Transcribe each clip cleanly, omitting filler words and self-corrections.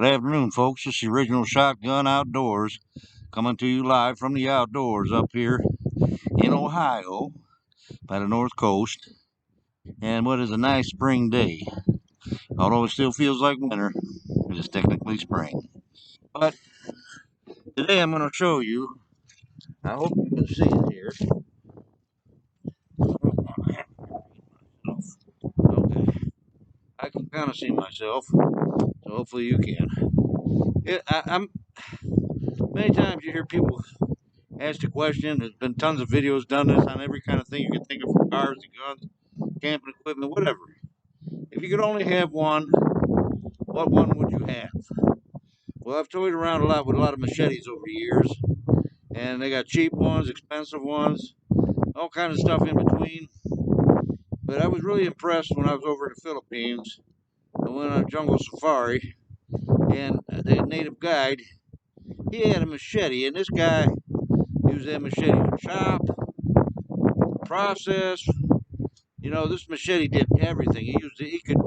Good afternoon, folks. This is the original Shotgun Outdoors coming to you live from the outdoors up here in Ohio by the North Coast. And what is a nice spring day. Although it still feels like winter, it is technically spring. But today I'm going to show you, I hope you can see it here. Okay, I can kind of see myself, so hopefully you can. I'm many times you hear people ask a question. There's been tons of videos done this on every kind of thing you can think of, from cars to guns, camping equipment, whatever. If you could only have one, what one would you have? Well, I've toyed around a lot with a lot of machetes over the years, and they got cheap ones, expensive ones, all kinds of stuff in between. But I was really impressed when I was over in the Philippines. I went on a jungle safari, and the native guide, he had a machete, and this guy used that machete to chop, process. This machete did everything. He could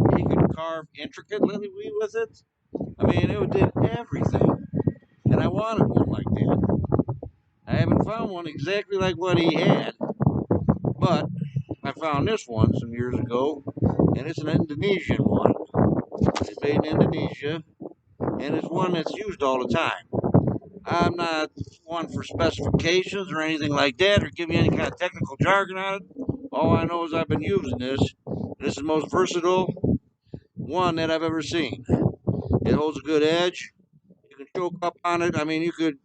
carve intricately with it. I mean, it did everything. And I wanted one like that. I haven't found one exactly like what he had, but I found this one some years ago, and it's an Indonesian one. It's made in Indonesia, and it's one that's used all the time. I'm not one for specifications or anything like that, or give you any kind of technical jargon on it. All I know is I've been using this. This is the most versatile one that I've ever seen. It holds a good edge. You can choke up on it. I mean, you could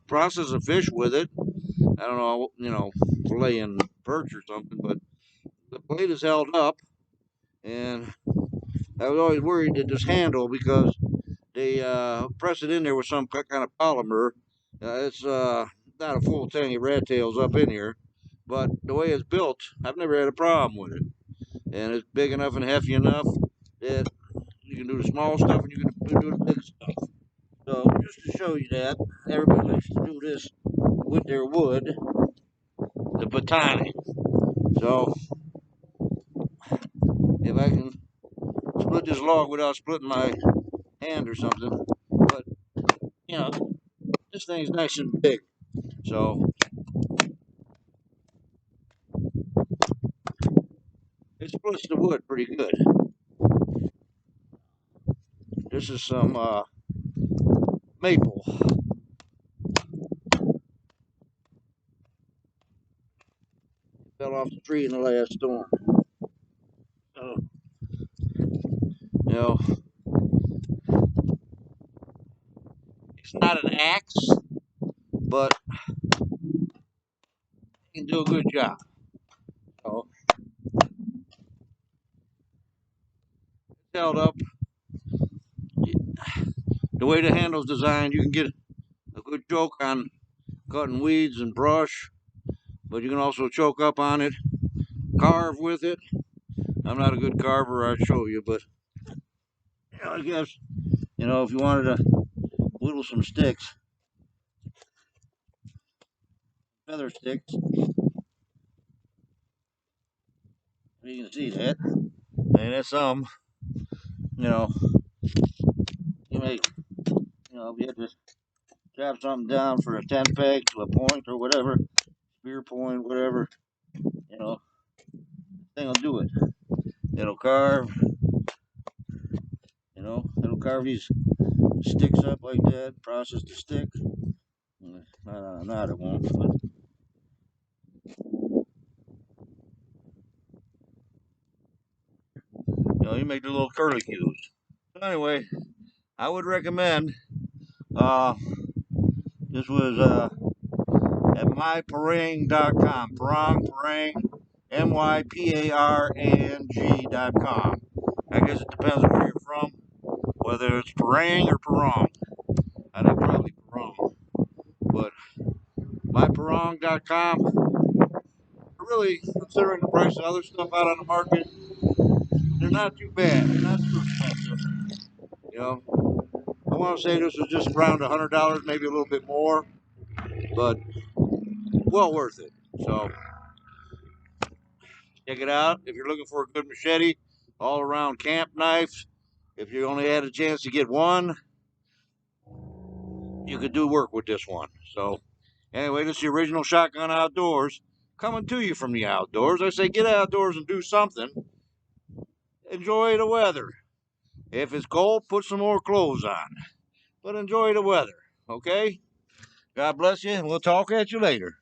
process a fish with it. I don't know, filleting perch or something, but the blade is held up, and I was always worried that this handle, because they press it in there with some kind of polymer. It's not a full tangy rat tails up in here, but the way it's built, I've never had a problem with it. And it's big enough and hefty enough that you can do the small stuff and you can do the big stuff. So just to show you that, everybody likes to do this with their wood, the batani. So if I can split this log without splitting my hand or something, but you know, this thing's nice and big. So it splits the wood pretty good. This is some maple. Fell off the tree in the last storm. So, you know, it's not an axe, but it can do a good job. So it's held up. The way the handle's designed, you can get a good choke on cutting weeds and brush, but you can also choke up on it, carve with it. I'm not a good carver, I'd show you, but I guess, if you wanted to whittle some sticks, feather sticks, you can see that. And that's you know, you make, if you had to chop something down for a 10 peg to a point or whatever, spear point, whatever, you know, thing will do it. It'll carve, it'll carve these sticks up like that, process the stick. Not it won't, but you make the little curlicues. So anyway, I would recommend, uh, this was at myparang.com. Parang, myparang.com. I guess it depends on where you're from, whether it's Parang or Parang. I think probably Parang. But myparang.com, really, considering the price of other stuff out on the market, they're not too bad. They're not too expensive. You know, I want to say this was just around $100, maybe a little bit more, but well worth it. So check it out if you're looking for a good machete, all around camp knife. If you only had a chance to get one, you could do work with this one. So anyway, this is the original Shotgun Outdoors coming to you from the outdoors. I say get outdoors and do something. Enjoy the weather. If it's cold, put some more clothes on. But enjoy the weather, okay? God bless you, and we'll talk at you later.